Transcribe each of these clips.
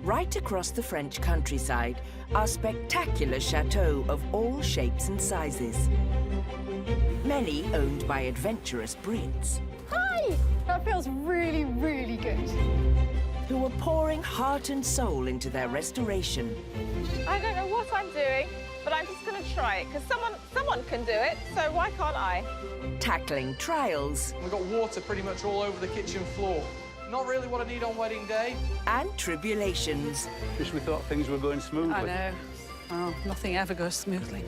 Right across the French countryside are spectacular chateaux of all shapes and sizes. Many owned by adventurous Brits. Hi! That feels really, really good. Who are pouring heart and soul into their restoration. I don't know what I'm doing, but I'm just going to try it, because someone can do it, so why can't I? Tackling trials. We've got water pretty much all over the kitchen floor. Not really what I need on wedding day. And tribulations. Just we thought things were going smoothly. I know. Oh, nothing ever goes smoothly.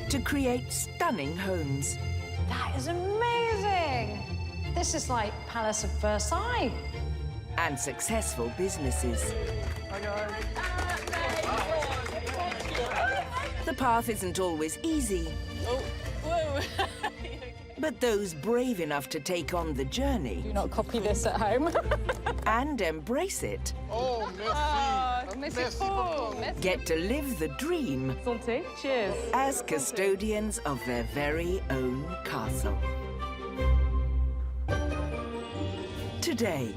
To create stunning homes. That is amazing! This is like Palace of Versailles. And successful businesses. Hi, guys. The path isn't always easy. Oh, whoa. But those brave enough to take on the journey Do not copy this at home. and embrace it Oh, merci. Merci beaucoup. get to live the dream Santé. Cheers. as custodians of their very own castle. Today,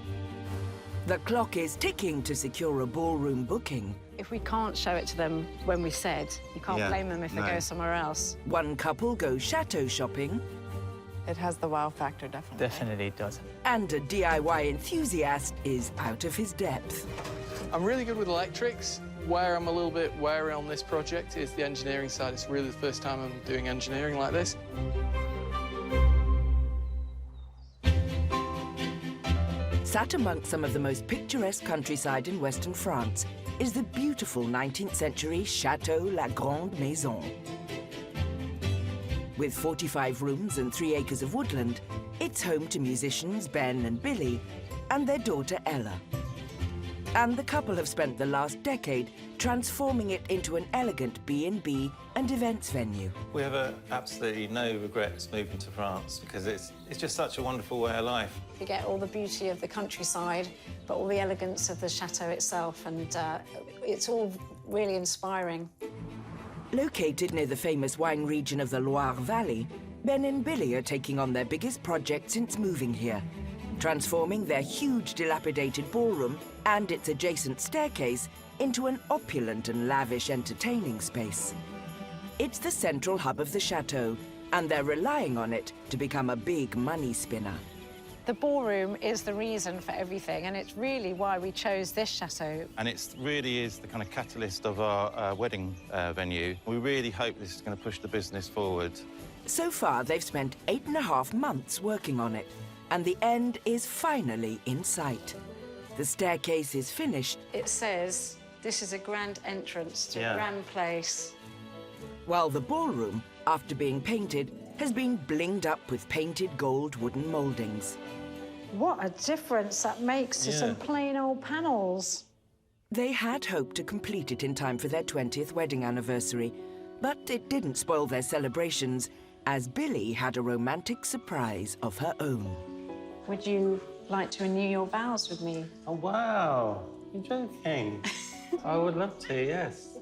the clock is ticking to secure a ballroom booking. If we can't show it to them when we said, you can't blame them if they go somewhere else. One couple goes chateau shopping, It has the wow factor, definitely. Definitely does. and a DIY enthusiast is out of his depth. I'm really good with electrics. Where I'm a little bit wary on this project is the engineering side. It's really the first time I'm doing engineering like this. Sat amongst some of the most picturesque countryside in western France is the beautiful 19th century Château La Grande Maison. With 45 rooms and 3 acres of woodland, it's home to musicians Ben and Billy and their daughter Ella. And the couple have spent the last decade transforming it into an elegant B&B and events venue. We have absolutely no regrets moving to France because it's just such a wonderful way of life. You get all the beauty of the countryside, but all the elegance of the chateau itself, and it's all really inspiring. Located near the famous wine region of the Loire Valley, Ben and Billy are taking on their biggest project since moving here, transforming their huge dilapidated ballroom and its adjacent staircase into an opulent and lavish entertaining space. It's the central hub of the chateau, and they're relying on it to become a big money spinner. The ballroom is the reason for everything, and it's really why we chose this chateau. And it really is the kind of catalyst of our wedding venue. We really hope this is going to push the business forward. So far, they've spent 8.5 months working on it, and the end is finally in sight. The staircase is finished, It says this is a grand entrance to a grand place. while the ballroom, after being painted, has been blinged up with painted gold wooden moldings. What a difference that makes to some plain old panels. They had hoped to complete it in time for their 20th wedding anniversary, but it didn't spoil their celebrations, as Billy had a romantic surprise of her own. Would you like to renew your vows with me? Oh, wow. You're joking. I would love to, yes.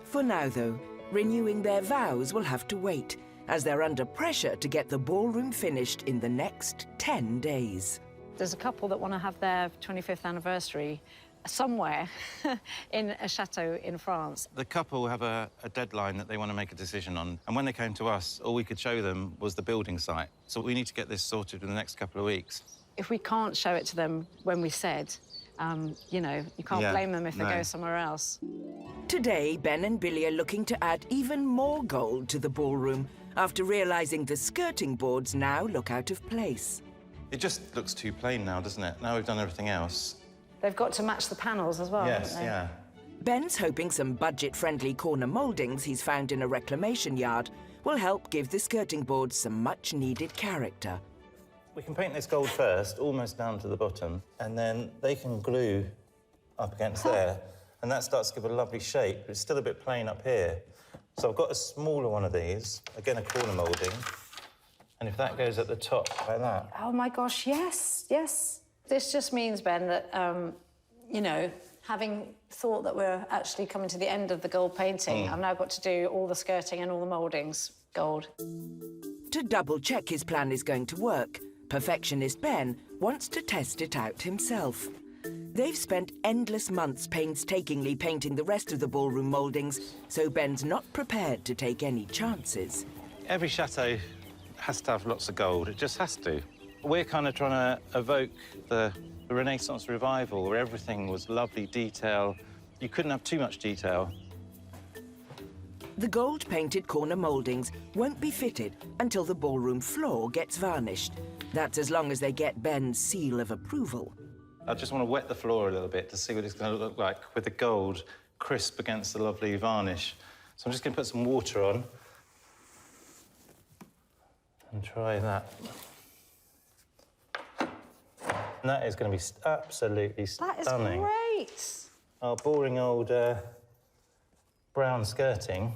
For now, though, renewing their vows will have to wait, as they're under pressure to get the ballroom finished in the next 10 days. There's a couple that want to have their 25th anniversary somewhere in a chateau in France. The couple have a deadline that they want to make a decision on. And when they came to us, all we could show them was the building site. So we need to get this sorted in the next couple of weeks. If we can't show it to them when we said, you know, you can't blame them if they go somewhere else. Today, Ben and Billy are looking to add even more gold to the ballroom after realizing the skirting boards now look out of place. It just looks too plain now, doesn't it? Now we've done everything else. They've got to match the panels as well, Yes, haven't they? yeah. Ben's hoping some budget-friendly corner moldings he's found in a reclamation yard will help give the skirting boards some much-needed character. We can paint this gold first, almost down to the bottom, and then they can glue up against there, and that starts to give a lovely shape. It's still a bit plain up here. So I've got a smaller one of these, again, a corner moulding, and if that goes at the top like that. Oh, my gosh, yes, yes. This just means, Ben, that, you know, having thought that we're actually coming to the end of the gold painting, I've now got to do all the skirting and all the mouldings gold. To double-check his plan is going to work, perfectionist Ben wants to test it out himself. They've spent endless months painstakingly painting the rest of the ballroom mouldings, so Ben's not prepared to take any chances. Every chateau has to have lots of gold. It just has to. We're kind of trying to evoke the Renaissance revival, where everything was lovely detail. You couldn't have too much detail. The gold-painted corner mouldings won't be fitted until the ballroom floor gets varnished. That's as long as they get Ben's seal of approval. I just want to wet the floor a little bit to see what it's going to look like with the gold crisp against the lovely varnish. So I'm just going to put some water on and try that. And that is going to be absolutely stunning. That is great. Our boring old brown skirting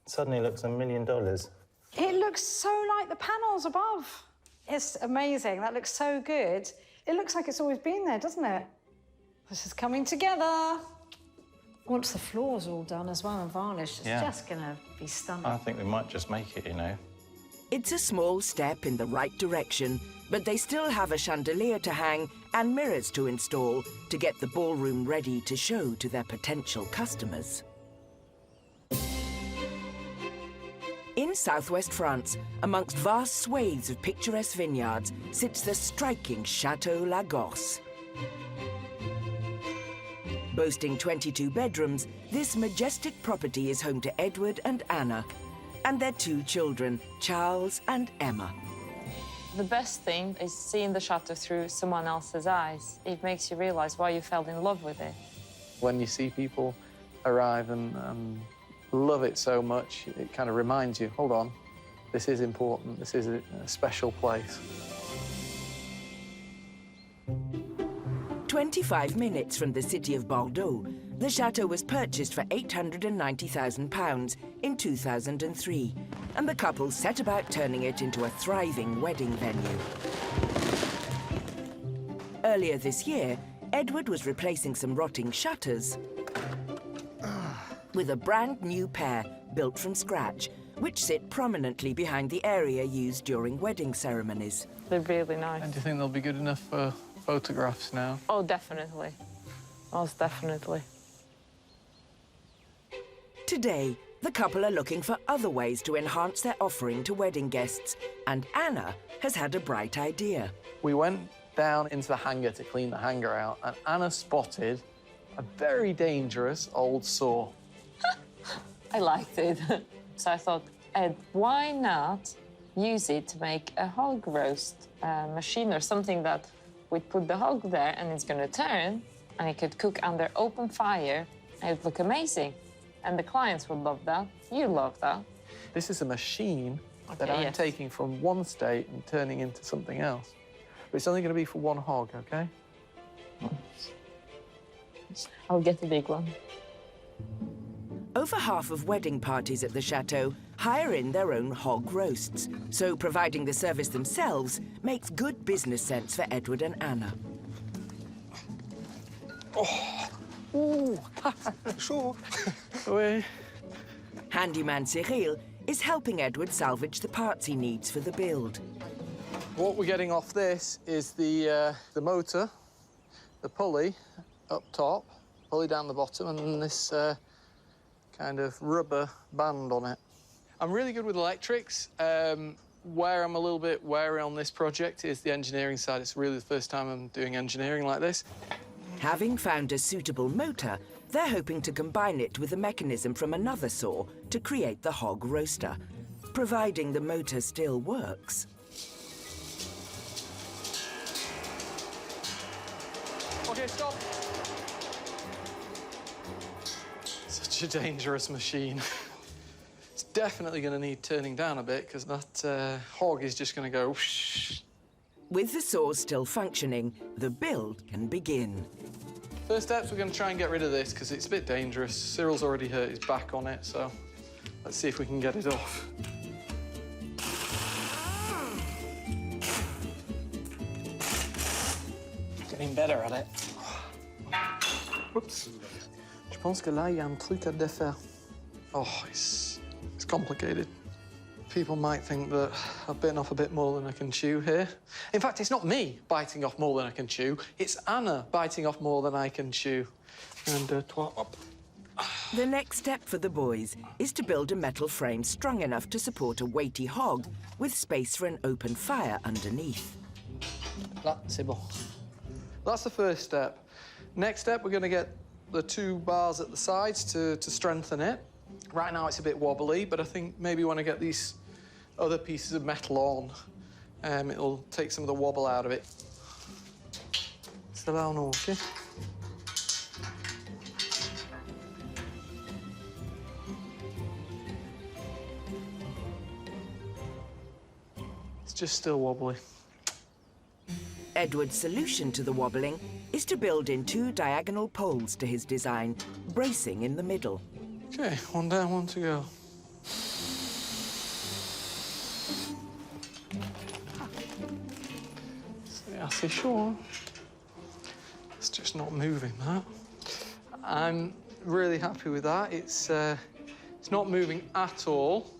suddenly looks $1 million. It looks so like the panels above. It's amazing. That looks so good. It looks like it's always been there, doesn't it? This is coming together. Once the floor's all done as well and varnished, it's just going to be stunning. I think we might just make it, you know. It's a small step in the right direction, but they still have a chandelier to hang and mirrors to install to get the ballroom ready to show to their potential customers. In southwest France, amongst vast swathes of picturesque vineyards, sits the striking Chateau La Gorse. Boasting 22 bedrooms, this majestic property is home to Edward and Anna, and their 2 children, Charles and Emma. The best thing is seeing the chateau through someone else's eyes. It makes you realize why you fell in love with it. When you see people arrive and love it so much, it kind of reminds you, hold on, this is important, this is a special place. 25 minutes from the city of Bordeaux, the chateau was purchased for £890,000 in 2003, and the couple set about turning it into a thriving wedding venue. Earlier this year, Edward was replacing some rotting shutters with a brand new pair built from scratch, which sit prominently behind the area used during wedding ceremonies. They're really nice. And do you think they'll be good enough for photographs now? Oh, definitely. Most definitely. Today, the couple are looking for other ways to enhance their offering to wedding guests, and Anna has had a bright idea. We went down into the hangar to clean the hangar out, and Anna spotted a very dangerous old saw. I liked it. So I thought, Ed, why not use it to make a hog roast machine or something that we'd put the hog there and it's going to turn and it could cook under open fire and it'd look amazing. And the clients would love that. You love that. This is a machine that I'm taking from one state and turning into something else. But it's only going to be for one hog, OK? I'll get the big one. Over half of wedding parties at the chateau hire in their own hog roasts, so providing the service themselves makes good business sense for Edward and Anna. Oh, ooh, sure. Oui. Handyman Cyril is helping Edward salvage the parts he needs for the build. What we're getting off this is the motor, the pulley up top, pulley down the bottom, and then this kind of rubber band on it. I'm really good with electrics. Where I'm a little bit wary on this project is the engineering side. It's really the first time I'm doing engineering like this. Having found a suitable motor, they're hoping to combine it with a mechanism from another saw to create the hog roaster, providing the motor still works. OK, stop. Such a dangerous machine. It's definitely going to need turning down a bit, because that hog is just going to go whoosh. With the saws still functioning, the build can begin. First steps, we're going to try and get rid of this, because it's a bit dangerous. Cyril's already hurt his back on it, so let's see if we can get it off. Getting better at it. Oups. Je pense que là, il y a un truc à défaire. Oh, it's complicated. people might think that I've bitten off a bit more than I can chew here. In fact, it's not me biting off more than I can chew. It's Anna biting off more than I can chew. And The next step for the boys is to build a metal frame strong enough to support a weighty hog with space for an open fire underneath. That's the first step. Next step, we're going to get the 2 bars at the sides to strengthen it. Right now it's a bit wobbly, but I think maybe when I get these other pieces of metal on, it'll take some of the wobble out of it. C'est là, on OK? It's just still wobbly. Edward's solution to the wobbling is to build in 2 diagonal poles to his design, bracing in the middle. OK, 1 down, 1 to go. C'est assez chaud. It's just not moving, that. I'm really happy with that. It's not moving at all.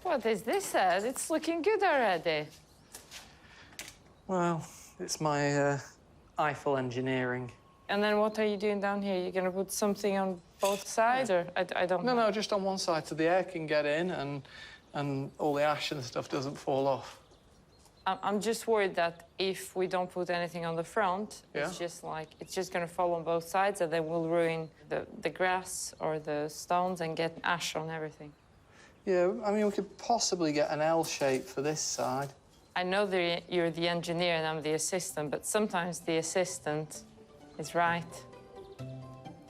What is this, Ed? It's looking good already. Well, it's my Eiffel engineering. And then what are you doing down here? You're going to put something on both sides, or I don't know? No, just on one side so the air can get in and all the ash and stuff doesn't fall off. I'm just worried that if we don't put anything on the front, it's just going to fall on both sides, and then we'll ruin the grass or the stones and get ash on everything. Yeah, I mean, we could possibly get an L shape for this side. I know you're the engineer and I'm the assistant, but sometimes the assistant is right.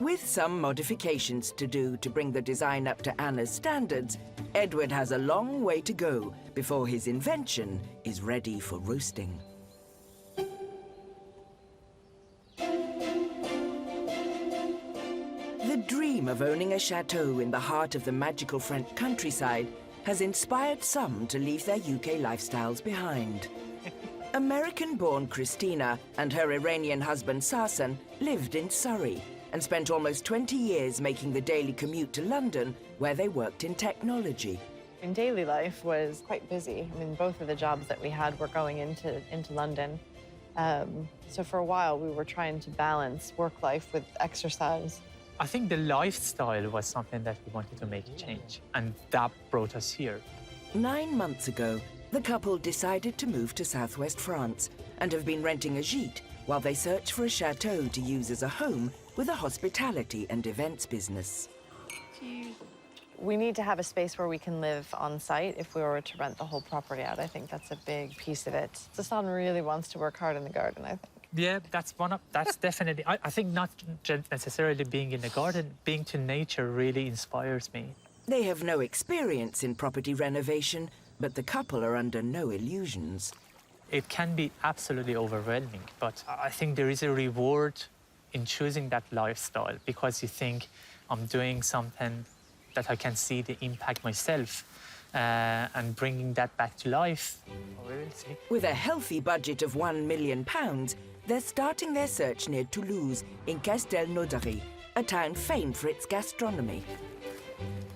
With some modifications to do to bring the design up to Anna's standards, Edward has a long way to go before his invention is ready for roasting. The dream of owning a chateau in the heart of the magical French countryside has inspired some to leave their UK lifestyles behind. American-born Christina and her Iranian husband Sarsan lived in Surrey and spent almost 20 years making the daily commute to London, where they worked in technology. In daily life was quite busy. I mean, both of the jobs that we had were going into London. So for a while, we were trying to balance work life with exercise. I think the lifestyle was something that we wanted to make a change, and that brought us here. 9 months ago, the couple decided to move to southwest France and have been renting a gîte while they search for a chateau to use as a home with a hospitality and events business. We need to have a space where we can live on site if we were to rent the whole property out. I think that's a big piece of it. The son really wants to work hard in the garden, I think. Yeah, that's definitely, I think not necessarily being in the garden, being to nature really inspires me. They have no experience in property renovation, but the couple are under no illusions. It can be absolutely overwhelming, but I think there is a reward in choosing that lifestyle because you think, I'm doing something that I can see the impact myself and bringing that back to life. With a healthy budget of £1 million, they're starting their search near Toulouse in Castelnaudary, a town famed for its gastronomy.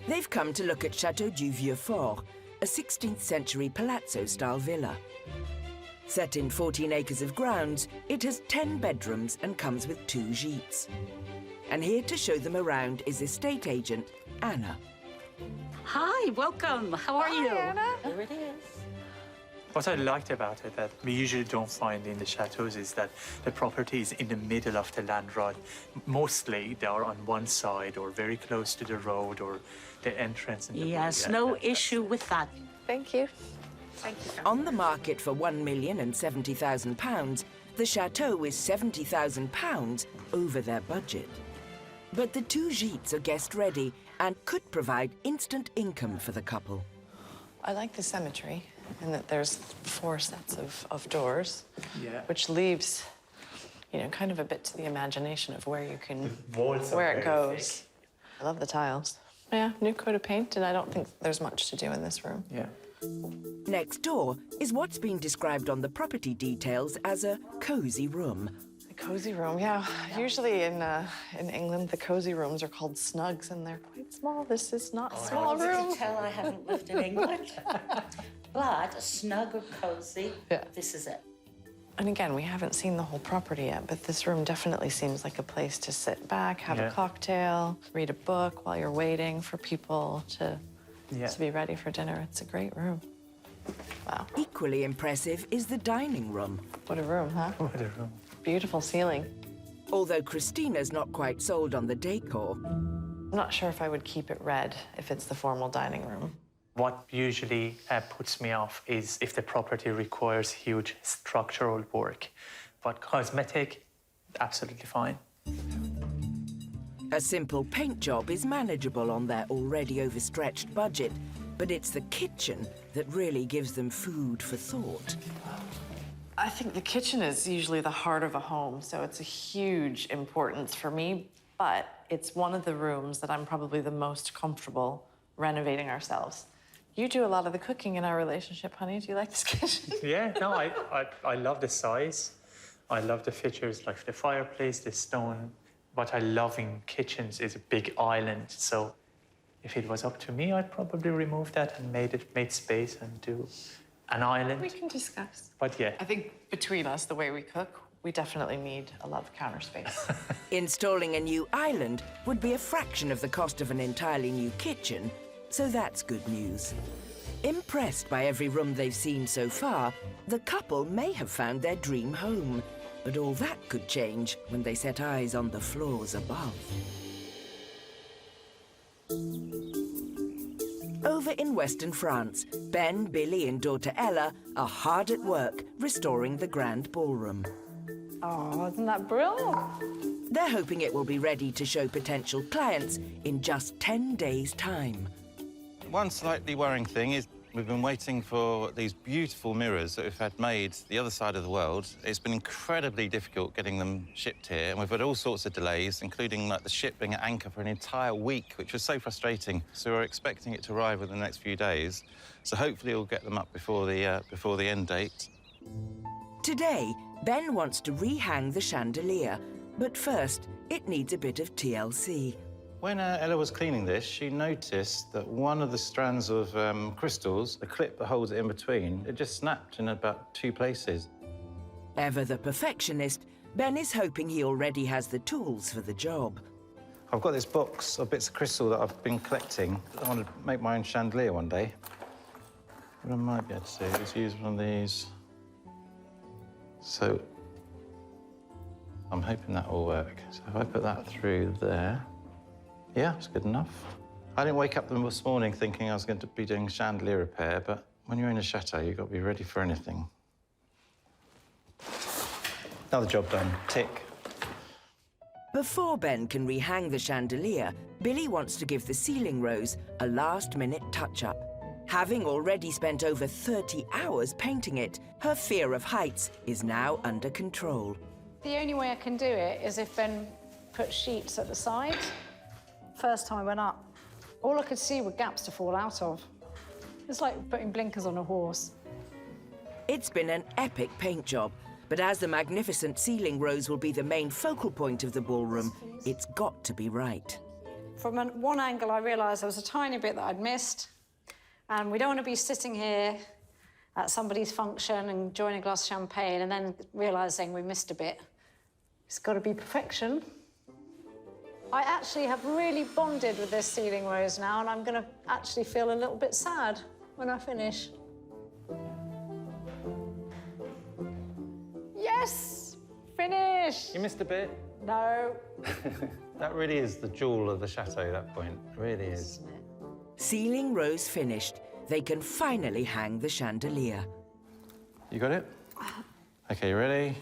They've come to look at Chateau du Vieux Fort, a 16th century palazzo-style villa. Set in 14 acres of grounds, it has 10 bedrooms and comes with 2 gîtes. And here to show them around is estate agent Anna. Hi, welcome. How are you? Anna. Here it is. What I liked about it that we usually don't find in the chateaus is that the property is in the middle of the land right. Mostly they are on one side or very close to the road or the entrance. In the Yes, no issue with that. Thank you. Thank you. On the market for £1,070,000, the chateau is £70,000 over their budget. But the 2 gîtes are guest-ready and could provide instant income for the couple. I like the symmetry and that there's 4 sets of doors, which leaves, you know, kind of a bit to the imagination of where you can, where it goes. I love the tiles. Yeah, new coat of paint, and I don't think there's much to do in this room. Yeah. Next door is what's been described on the property details as a cosy room. A Cozy room, yeah. Usually in England, the cozy rooms are called snugs, and they're quite small. This is not a small room. You can tell I haven't lived in England. But snug or cozy, this is it. And again, we haven't seen the whole property yet, but this room definitely seems like a place to sit back, have a cocktail, read a book while you're waiting for people to be ready for dinner. It's a great room. Wow. Equally impressive is the dining room. What a room, huh? What a room. Beautiful ceiling. Although Christina's not quite sold on the decor. I'm not sure if I would keep it red if it's the formal dining room. What usually puts me off is if the property requires huge structural work. But cosmetic, absolutely fine. A simple paint job is manageable on their already overstretched budget, but it's the kitchen that really gives them food for thought. I think the kitchen is usually the heart of a home, so it's a huge importance for me, but it's one of the rooms that I'm probably the most comfortable renovating ourselves. You do a lot of the cooking in our relationship, honey. Do you like this kitchen? Yeah, no, I love the size. I love the features like the fireplace, the stone. What I love in kitchens is a big island, so if it was up to me, I'd probably remove that and made space and do an island. We can discuss. But yeah. I think between us, the way we cook, we definitely need a lot of counter space. Installing a new island would be a fraction of the cost of an entirely new kitchen, so that's good news. Impressed by every room they've seen so far, the couple may have found their dream home, but all that could change when they set eyes on the floors above. Over in Western France, Ben, Billy and daughter Ella are hard at work restoring the grand ballroom. Oh, isn't that brilliant? They're hoping it will be ready to show potential clients in just 10 days' time. One slightly worrying thing is we've been waiting for these beautiful mirrors that we've had made the other side of the world. It's been incredibly difficult getting them shipped here, and we've had all sorts of delays, including like the ship being at anchor for an entire week, which was so frustrating. So we're expecting it to arrive within the next few days. So hopefully we'll get them up before the end date. Today, Ben wants to rehang the chandelier, but first, it needs a bit of TLC. When Ella was cleaning this, she noticed that one of the strands of crystals, the clip that holds it in between, it just snapped in about 2 places. Ever the perfectionist, Ben is hoping he already has the tools for the job. I've got this box of bits of crystal that I've been collecting. I want to make my own chandelier one day. What I might be able to do is use one of these. So I'm hoping that will work. So if I put that through there, yeah, it's good enough. I didn't wake up this morning thinking I was going to be doing chandelier repair, but when you're in a chateau, you've got to be ready for anything. Another job done. Tick. Before Ben can rehang the chandelier, Billy wants to give the ceiling rose a last-minute touch-up. Having already spent over 30 hours painting it, her fear of heights is now under control. The only way I can do it is if Ben puts sheets at the side. First time I went up, all I could see were gaps to fall out of. It's like putting blinkers on a horse. It's been an epic paint job, but as the magnificent ceiling rose will be the main focal point of the ballroom, it's got to be right. From one angle, I realised there was a tiny bit that I'd missed, and we don't want to be sitting here at somebody's function and enjoying a glass of champagne and then realising we missed a bit. It's got to be perfection. I actually have really bonded with this ceiling rose now, and I'm going to actually feel a little bit sad when I finish. Yes! Finish! You missed a bit. No. That really is the jewel of the chateau, that point. It really is. Ceiling rose finished, they can finally hang the chandelier. You got it? OK, you ready?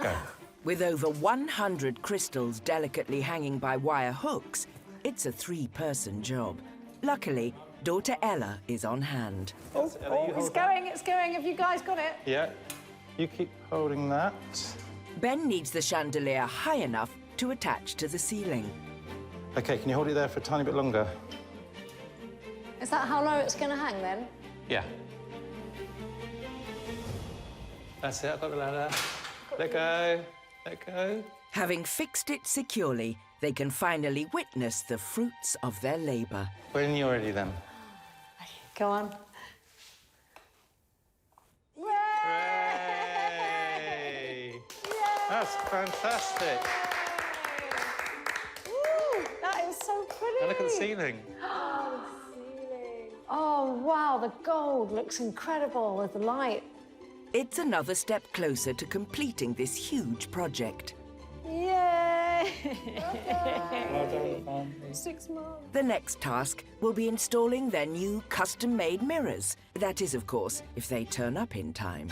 Go. With over 100 crystals delicately hanging by wire hooks, it's a 3-person job. Luckily, daughter Ella is on hand. Oh, it's going. Have you guys got it? Yeah. You keep holding that. Ben needs the chandelier high enough to attach to the ceiling. OK, can you hold it there for a tiny bit longer? Is that how low it's going to hang, then? Yeah. That's it, I've got the ladder. Let go. Let go. Having fixed it securely, they can finally witness the fruits of their labour. When you're ready, then. Go on. Hooray! That's fantastic. Woo, that is so pretty. And look at the ceiling. Oh, wow, the gold looks incredible with the light. It's another step closer to completing this huge project. Yay! Well done, family. 6 months. The next task will be installing their new custom-made mirrors. That is, of course, if they turn up in time.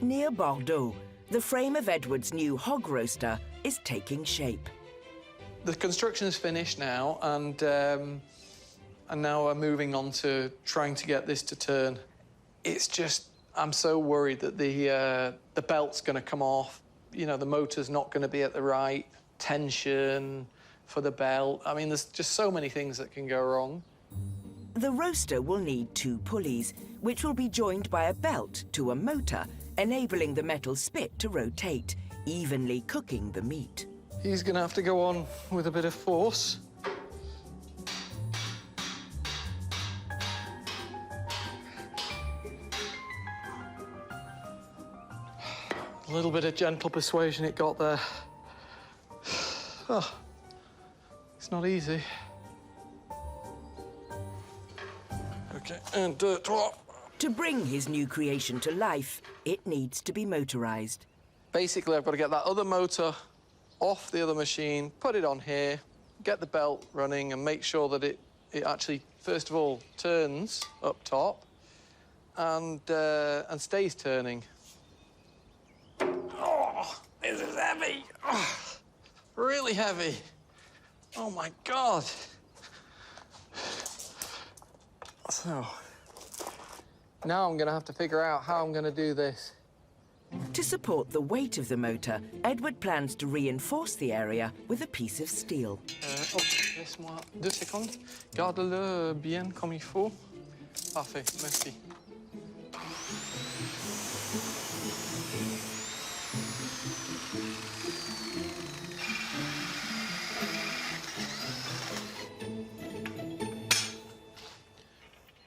Near Bordeaux, the frame of Edward's new hog roaster is taking shape. The construction is finished now, and now we're moving on to trying to get this to turn. It's just, I'm so worried that the belt's going to come off. You know, the motor's not going to be at the right tension for the belt. I mean, there's just so many things that can go wrong. The roaster will need 2 pulleys, which will be joined by a belt to a motor, enabling the metal spit to rotate, evenly cooking the meat. He's going to have to go on with a bit of force. A little bit of gentle persuasion it got there. Oh, it's not easy. Okay, and To bring his new creation to life, it needs to be motorized. basically, I've got to get that other motor off the other machine, put it on here, get the belt running, and make sure that it actually, first of all, turns up top and stays turning. Oh, this is heavy. Oh, really heavy. Oh, my God. So, now I'm going to have to figure out how I'm going to do this. To support the weight of the motor, Edward plans to reinforce the area with a piece of steel. Laisse-moi 2 secondes. Garde-le bien comme il faut. Parfait, merci.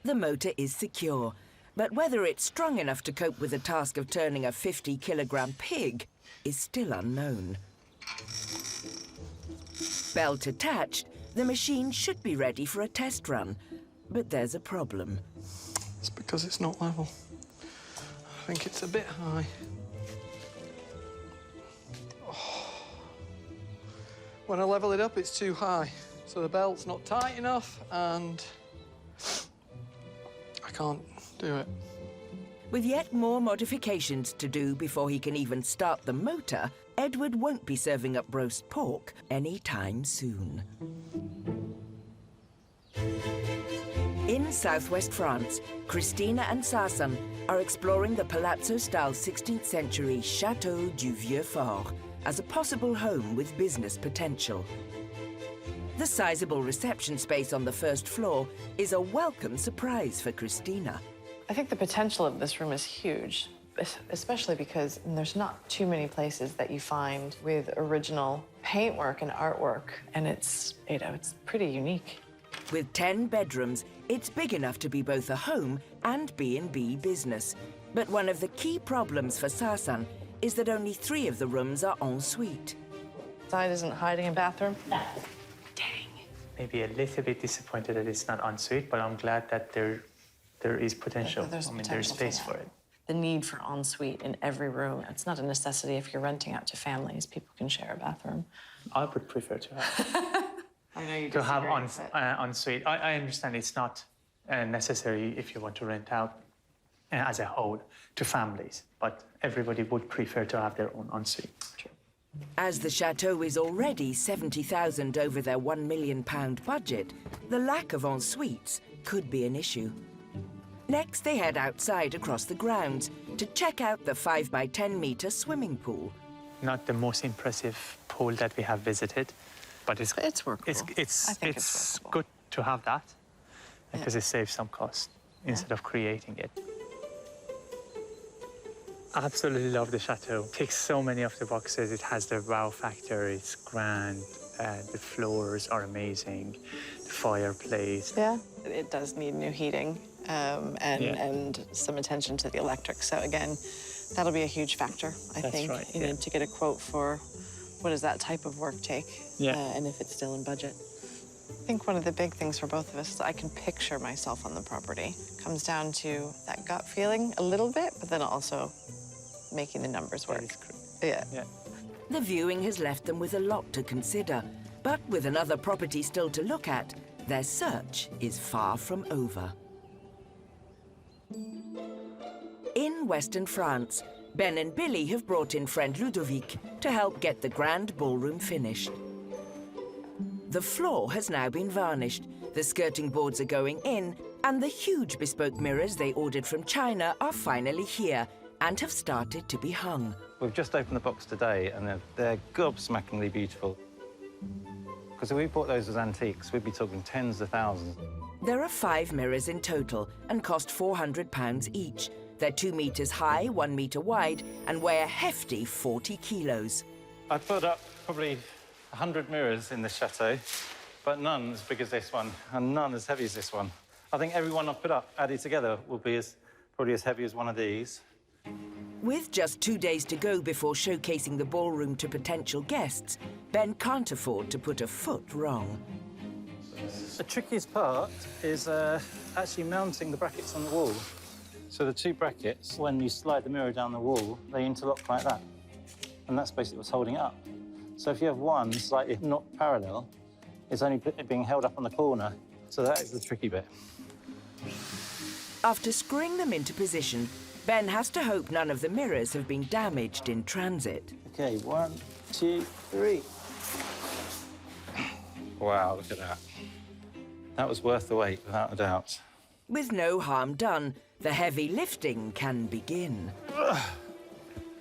The motor is secure, but whether it's strong enough to cope with the task of turning a 50-kilogram pig is still unknown. Belt attached, the machine should be ready for a test run, but there's a problem. It's because it's not level. I think it's a bit high. Oh. When I level it up, it's too high. So the belt's not tight enough, and I can't do it. With yet more modifications to do before he can even start the motor, Edward won't be serving up roast pork anytime soon. In southwest France, Christina and Sarsan are exploring the palazzo-style 16th century Château du Vieux Fort as a possible home with business potential. The sizable reception space on the first floor is a welcome surprise for Christina. I think the potential of this room is huge, especially because there's not too many places that you find with original paintwork and artwork, and it's pretty unique. With 10 bedrooms, it's big enough to be both a home and B&B business. But one of the key problems for Sarsan is that only 3 of the rooms are en suite. Side isn't hiding a bathroom? Dang. Maybe a little bit disappointed that it's not en suite, but I'm glad that there is potential. There's space for it. The need for ensuite in every room. It's not a necessity if you're renting out to families. People can share a bathroom. I would prefer to have. I know you to have ensuite. I understand it's not necessary if you want to rent out as a whole to families, but everybody would prefer to have their own ensuite. True. As the chateau is already 70,000 over their £1 million budget, the lack of en suites could be an issue. Next, they head outside across the grounds to check out the 5 by 10 meter swimming pool. Not the most impressive pool that we have visited, but it's workable. It's good to have that because it saves some cost instead of creating it. Absolutely love the Chateau. Ticks so many of the boxes. It has the wow factor. It's grand. The floors are amazing. The fireplace. Yeah. It does need new heating and some attention to the electrics. So again, that'll be a huge factor, I think. Right, you know, to get a quote for what does that type of work take, and if it's still in budget. I think one of the big things for both of us is I can picture myself on the property. Comes down to that gut feeling a little bit, but then also making the numbers work. Yeah. The viewing has left them with a lot to consider, but with another property still to look at, their search is far from over. In Western France, Ben and Billy have brought in friend Ludovic to help get the grand ballroom finished. The floor has now been varnished, the skirting boards are going in, and the huge bespoke mirrors they ordered from China are finally here and have started to be hung. We've just opened the box today, and they're gobsmackingly beautiful. Because if we bought those as antiques, we'd be talking tens of thousands. There are 5 mirrors in total and cost £400 each. They're 2 meters high, 1 meter wide, and weigh a hefty 40 kilos. I'd put up probably 100 mirrors in the Chateau, but none as big as this one, and none as heavy as this one. I think every one I've put up, added together, will be probably as heavy as one of these. With just 2 days to go before showcasing the ballroom to potential guests, Ben can't afford to put a foot wrong. The trickiest part is actually mounting the brackets on the wall. So the 2 brackets, when you slide the mirror down the wall, they interlock like that. And that's basically what's holding it up. So if you have one slightly not parallel, it's only being held up on the corner. So that is the tricky bit. After screwing them into position, Ben has to hope none of the mirrors have been damaged in transit. OK, 1, 2, 3. Wow, look at that. That was worth the wait, without a doubt. With no harm done, the heavy lifting can begin.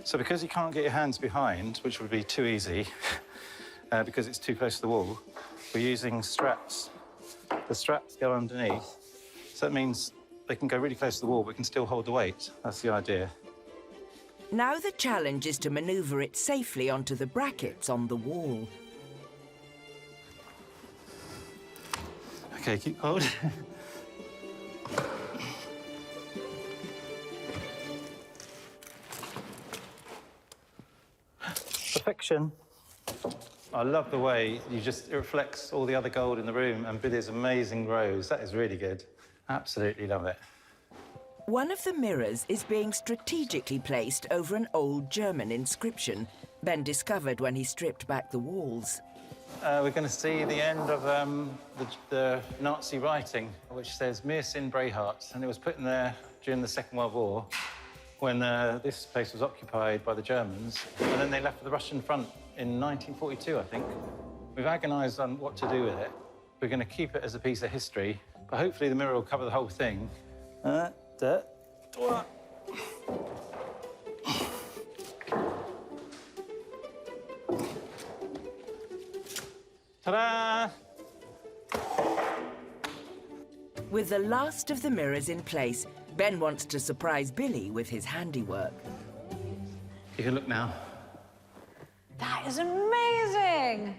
So because you can't get your hands behind, which would be too easy, because it's too close to the wall, we're using straps. The straps go underneath, so that means they can go really close to the wall, but can still hold the weight. That's the idea. Now the challenge is to maneuver it safely onto the brackets on the wall. OK, keep hold. Perfection. I love the way it reflects all the other gold in the room and Billy's amazing rose. That is really good. Absolutely love it. One of the mirrors is being strategically placed over an old German inscription Ben discovered when he stripped back the walls. We're going to see the end of the Nazi writing, which says Mir sind Brehart, and it was put in there during the Second World War when this place was occupied by the Germans, and then they left for the Russian front in 1942, I think. We've agonised on what to do with it. We're going to keep it as a piece of history, but hopefully the mirror will cover the whole thing. Ta-da! With the last of the mirrors in place, Ben wants to surprise Billy with his handiwork. You can look now. That is amazing!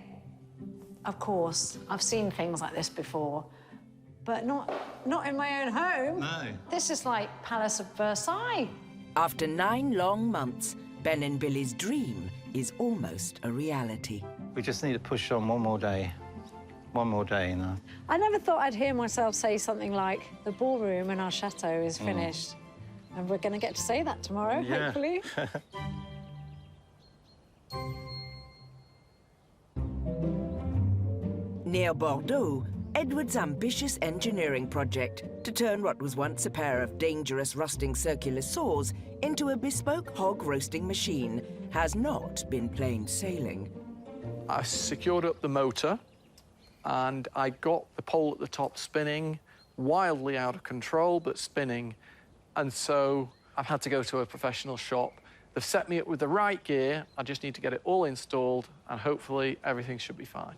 Of course, I've seen things like this before, but not in my own home. No. This is like Palace of Versailles. After 9 long months, Ben and Billy's dream is almost a reality. We just need to push on one more day. One more day now. I never thought I'd hear myself say something like, the ballroom in our chateau is finished. And we're going to get to say that tomorrow, hopefully. Near Bordeaux, Edward's ambitious engineering project to turn what was once a pair of dangerous rusting circular saws into a bespoke hog roasting machine has not been plain sailing. I secured up the motor and I got the pole at the top spinning, wildly out of control, but spinning. And so I've had to go to a professional shop. They've set me up with the right gear. I just need to get it all installed and hopefully everything should be fine.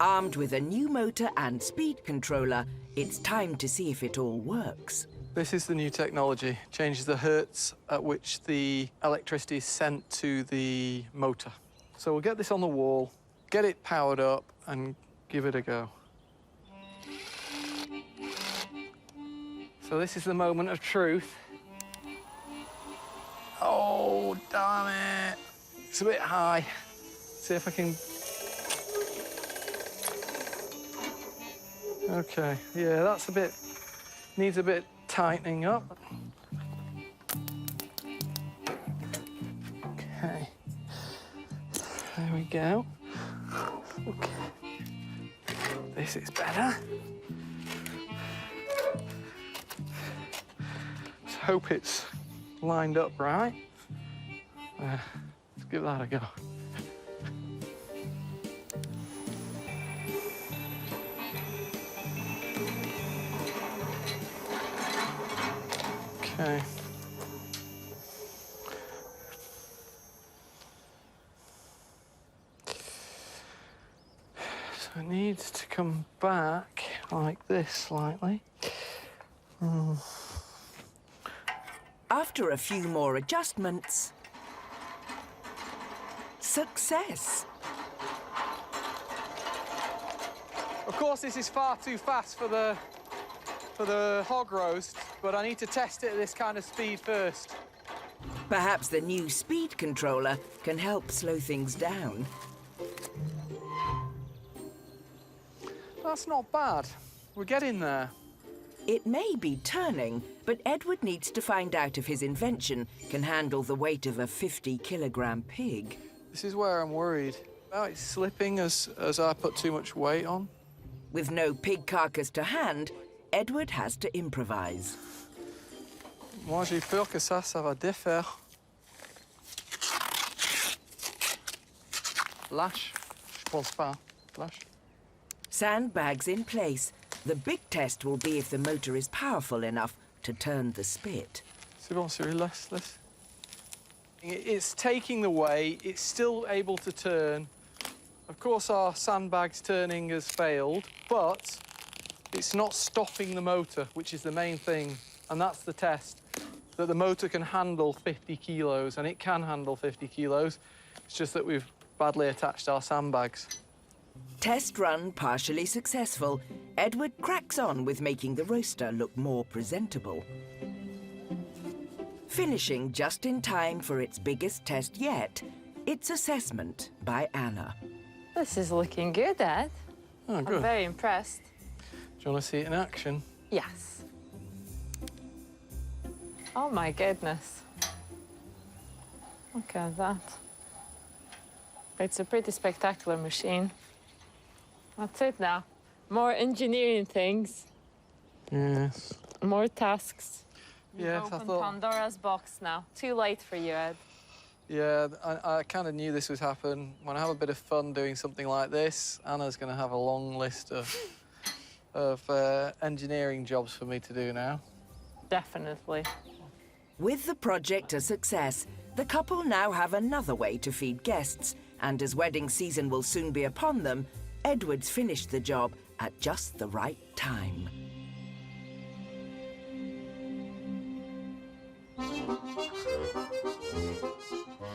Armed with a new motor and speed controller, it's time to see if it all works. This is the new technology. Changes the hertz at which the electricity is sent to the motor. So we'll get this on the wall, get it powered up, and give it a go. So this is the moment of truth. Oh, damn it. It's a bit high. See if I can... OK, yeah, that's a bit... needs a bit tightening up. OK. There we go. OK. This is better. Let's hope it's lined up right. Let's give that a go. Okay. So it needs to come back like this slightly. After a few more adjustments, success. Of course, this is far too fast for the hog roast, but I need to test it at this kind of speed first. Perhaps the new speed controller can help slow things down. That's not bad. We're getting there. It may be turning, but Edward needs to find out if his invention can handle the weight of a 50-kilogram pig. This is where I'm worried. Oh, it's slipping as I put too much weight on. With no pig carcass to hand, Edward has to improvise. Moi, j'ai peur que ça va défaire. Lâche. Je pense pas. Lâche. Sandbags in place. The big test will be if the motor is powerful enough to turn the spit. C'est bon, Cyril, laisse. It's taking the weight. It's still able to turn. Of course, our sandbag's turning has failed, but it's not stopping the motor, which is the main thing. And that's the test, that the motor can handle 50 kilos, and it can handle 50 kilos. It's just that we've badly attached our sandbags. Test run partially successful. Edward cracks on with making the roaster look more presentable. Finishing just in time for its biggest test yet, its assessment by Anna. This is looking good, Ed. Oh, good. I'm very impressed. Do you want to see it in action? Yes. Oh, my goodness. Look at that. It's a pretty spectacular machine. That's it now. More engineering things. Yes. More tasks. Yes, Open I thought... Pandora's box now. Too late for you, Ed. Yeah, I kind of knew this would happen. When I have a bit of fun doing something like this, Anna's going to have a long list of engineering jobs for me to do now. Definitely. With the project a success, the couple now have another way to feed guests, and as wedding season will soon be upon them, Edward's finished the job at just the right time.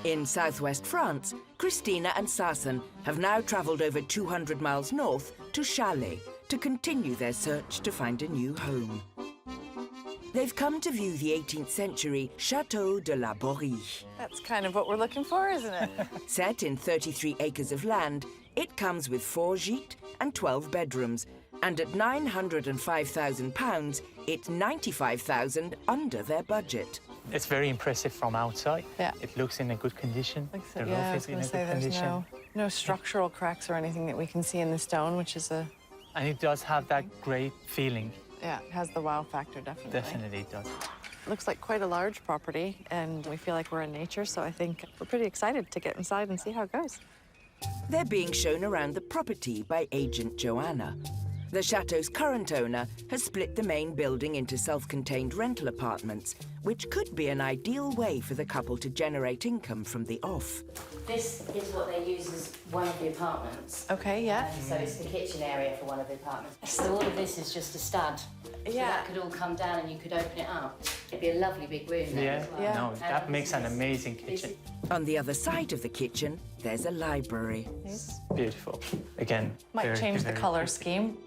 In southwest France, Christina and Sarsen have now travelled over 200 miles north to Chalais to continue their search to find a new home. They've come to view the 18th century Chateau de la Borie. That's kind of what we're looking for, isn't it? Set in 33 acres of land, it comes with 4 gîtes and 12 bedrooms, and at £905,000, it's £95,000 under their budget. It's very impressive from outside. Yeah. It looks in a good condition. So, The yeah, roof I is was in a going to say good condition. there's no structural cracks or anything that we can see in the stone, which is a... And it does have that great feeling. Yeah, it has the wow factor, definitely. Definitely it does. Looks like quite a large property, and we feel like we're in nature, so I think we're pretty excited to get inside and see how it goes. They're being shown around the property by agent Joanna. The chateau's current owner has split the main building into self-contained rental apartments, which could be an ideal way for the couple to generate income from the off. This is what they use as one of the apartments. Okay, yeah. So it's the kitchen area for one of the apartments. So all of this is just a stud. So that could all come down and you could open it up. It'd be a lovely big room there as well. No, that makes an amazing kitchen. On the other side of the kitchen, there's a library. Beautiful. Again, Might change the color scheme.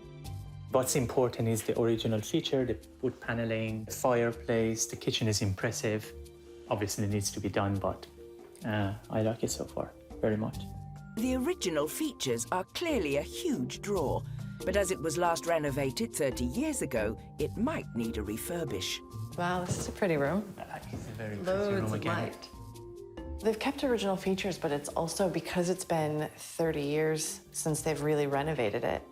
What's important is the original feature, the wood paneling, the fireplace. The kitchen is impressive. Obviously, it needs to be done, but I like it so far very much. The original features are clearly a huge draw, but as it was last renovated 30 years ago, it might need a refurbish. Wow, this is a pretty room. It's a very pretty room again. Light. They've kept original features, but it's also because it's been 30 years since they've really renovated it.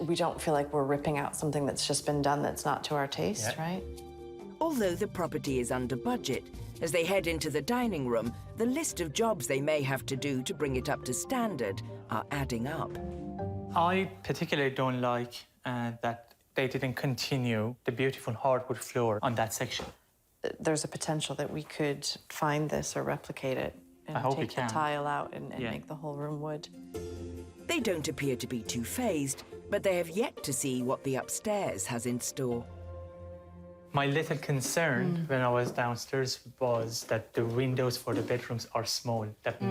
We don't feel like we're ripping out something that's just been done that's not to our taste, right? Although the property is under budget, as they head into the dining room, the list of jobs they may have to do to bring it up to standard are adding up. I particularly don't like that they didn't continue the beautiful hardwood floor on that section. There's a potential that we could find this or replicate it and take the tile out and make the whole room wood. They don't appear to be too phased, but they have yet to see what the upstairs has in store. My little concern when I was downstairs was that the windows for the bedrooms are small. That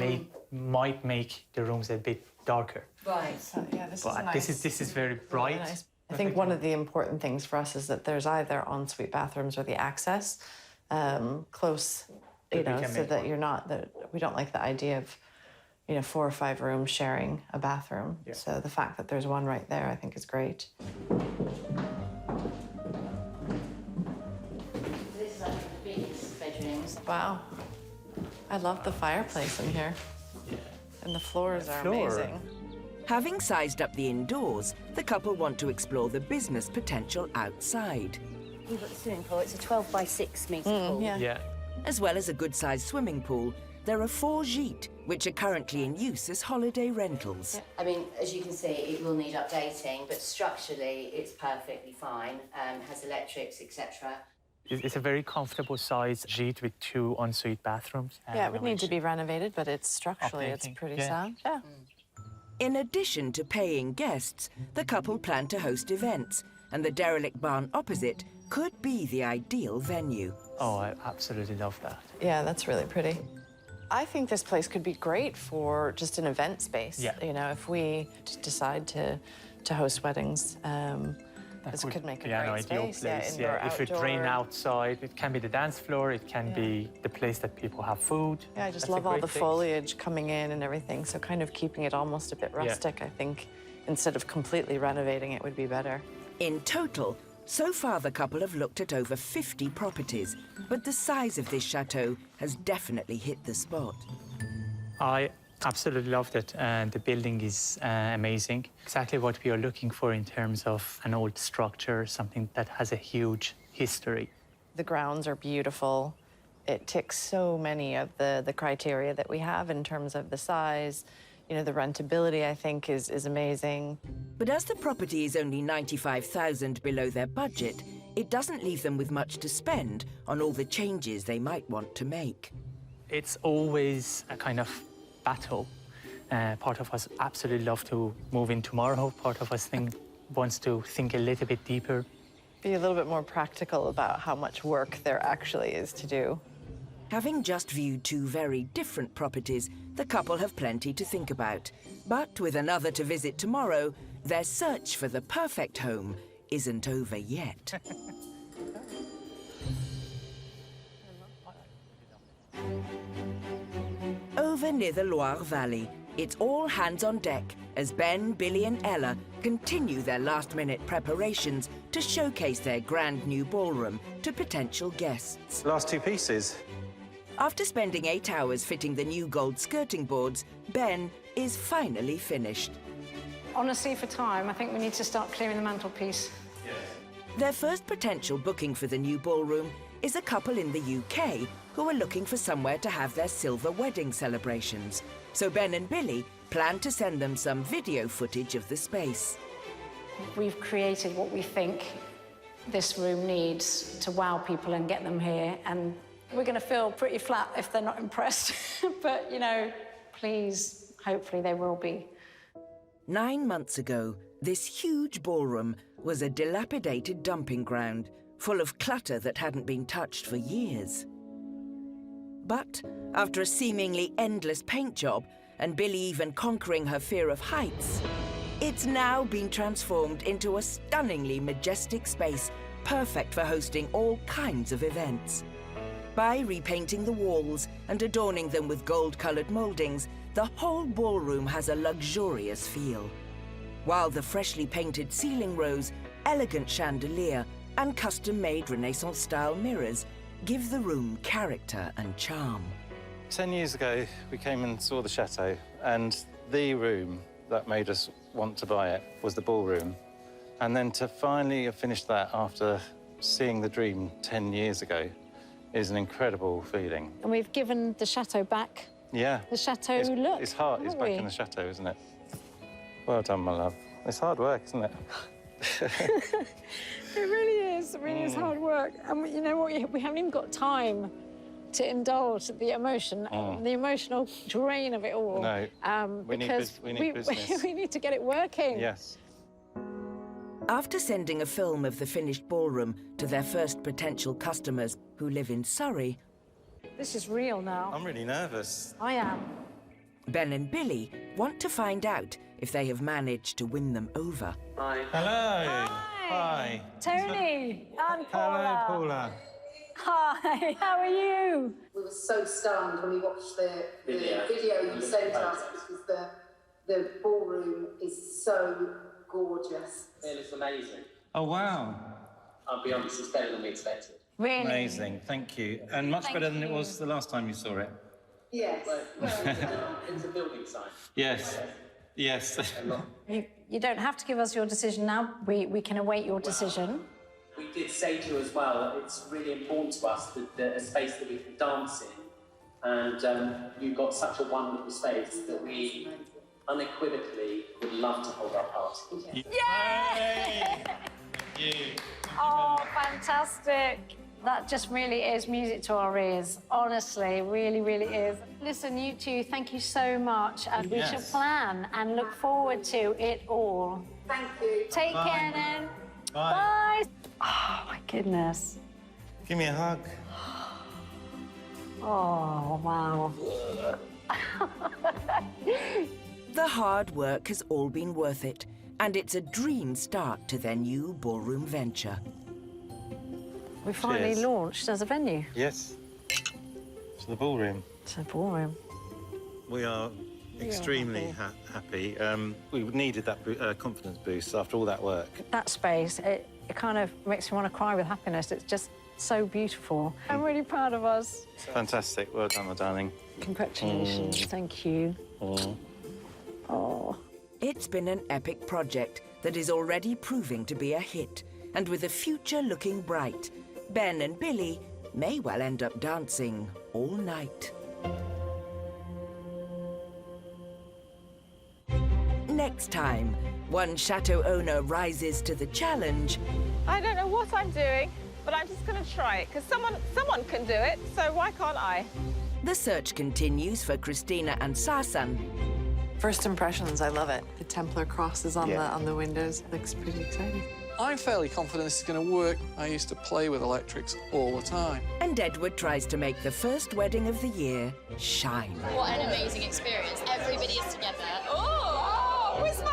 might make the rooms a bit darker. Right. So, yeah, this but is nice. This is very bright. Really nice. I think one of the important things for us is that there's either ensuite bathrooms or the access close, you know, so that you're not, that we don't like the idea of, you know, 4 or 5 rooms sharing a bathroom. Yeah. So the fact that there's one right there, I think is great. This is like the biggest bedrooms. Wow. I love the fireplace in here. Yeah. And the floors are amazing. Having sized up the indoors, the couple want to explore the business potential outside. You've got the swimming pool. It's a 12 by 6 metre pool. Yeah. As well as a good-sized swimming pool, there are 4 gîtes, which are currently in use as holiday rentals. I mean, as you can see, it will need updating, but structurally, it's perfectly fine. Has electrics, etc. It's a very comfortable size gîte with 2 ensuite bathrooms. Yeah, it would need to be renovated, but it's structurally, it's pretty sound. Yeah. In addition to paying guests, the couple plan to host events, and the derelict barn opposite could be the ideal venue. Oh, I absolutely love that. Yeah, that's really pretty. I think this place could be great for just an event space. Yeah. You know, if we decide to host weddings, this could make a great space. Place. Indoor, if it rain outside, it can be the dance floor, it can be the place that people have food. Yeah, I just love all the foliage coming in and everything, so kind of keeping it almost a bit rustic, I think, instead of completely renovating it would be better. In total, so far the couple have looked at over 50 properties, but the size of this chateau has definitely hit the spot. I absolutely loved it, and the building is amazing. Exactly what we are looking for in terms of an old structure, something that has a huge history. The grounds are beautiful. It ticks so many of the criteria that we have in terms of the size. You know, the rentability, I think, is amazing. But as the property is only $95,000 below their budget, it doesn't leave them with much to spend on all the changes they might want to make. It's always a kind of battle. Part of us absolutely love to move in tomorrow. Part of us wants to think a little bit deeper. Be a little bit more practical about how much work there actually is to do. Having just viewed 2 very different properties, the couple have plenty to think about. But with another to visit tomorrow, their search for the perfect home isn't over yet. Over near the Loire Valley, it's all hands on deck as Ben, Billy and Ella continue their last-minute preparations to showcase their grand new ballroom to potential guests. Last 2 pieces. After spending 8 hours fitting the new gold skirting boards, Ben is finally finished. Honestly, for time, I think we need to start clearing the mantelpiece. Their first potential booking for the new ballroom is a couple in the UK who are looking for somewhere to have their silver wedding celebrations. So Ben and Billy plan to send them some video footage of the space. we've created what we think this room needs to wow people and get them here. And we're going to feel pretty flat if they're not impressed. But, you know, please, hopefully they will be. 9 months ago, this huge ballroom was a dilapidated dumping ground full of clutter that hadn't been touched for years. But after a seemingly endless paint job, and Billy even conquering her fear of heights, it's now been transformed into a stunningly majestic space, perfect for hosting all kinds of events. By repainting the walls and adorning them with gold-colored moldings, the whole ballroom has a luxurious feel. While the freshly painted ceiling rose, elegant chandelier, and custom-made Renaissance-style mirrors give the room character and charm. 10 years ago, we came and saw the chateau, and the room that made us want to buy it was the ballroom. And then to finally have finished that after seeing the dream 10 years ago is an incredible feeling. And we've given the chateau back. Yeah. The chateau look. Its heart is back in the chateau, isn't it? Well done, my love. It's hard work, isn't it? It really is. It really is hard work. And you know what? We haven't even got time to indulge the emotion, the emotional drain of it all. No. We need business. We need to get it working. Yes. After sending a film of the finished ballroom to their first potential customers who live in Surrey, This is real now. I'm really nervous. I am. Ben and Billy want to find out if they have managed to win them over. Hi. Hello. Hi. Tony and Paula. Hello, Paula. Hi, how are you? We were so stunned when we watched the video you sent us, because the ballroom is so gorgeous. It looks amazing. Oh, wow. I'll be honest, it's better than we expected. Really? Amazing, thank you. And much better than it was the last time you saw it. Yes. It's a building site. Yes. Yes. You don't have to give us your decision now. We can await your decision. We did say to you as well that it's really important to us that a space that we can dance in. And you've got such a wonderful space that we unequivocally would love to hold our party. Yay! You. Oh, fantastic. That just really is music to our ears. Honestly, really, really is. Listen, you two, thank you so much. And we shall plan and look forward to it all. Thank you. Take care then. Bye. Bye. Oh, my goodness. Give me a hug. Oh, wow. The hard work has all been worth it, and it's a dream start to their new ballroom venture. We finally launched as a venue. Yes. To the ballroom. To the ballroom. We are extremely happy. We needed that confidence boost after all that work. That space, it kind of makes me want to cry with happiness. It's just so beautiful. I'm really proud of us. Fantastic. Well done, my darling. Congratulations. Thank you. Oh. It's been an epic project that is already proving to be a hit, and with the future looking bright, Ben and Billy may well end up dancing all night. Next time, one chateau owner rises to the challenge. I don't know what I'm doing, but I'm just going to try it, because someone can do it, so why can't I? The search continues for Christina and Sasan. First impressions, I love it. The Templar crosses on the windows. Looks pretty exciting. I'm fairly confident this is going to work. I used to play with electrics all the time. And Edward tries to make the first wedding of the year shine. What an amazing experience. Everybody is together. Oh, where's my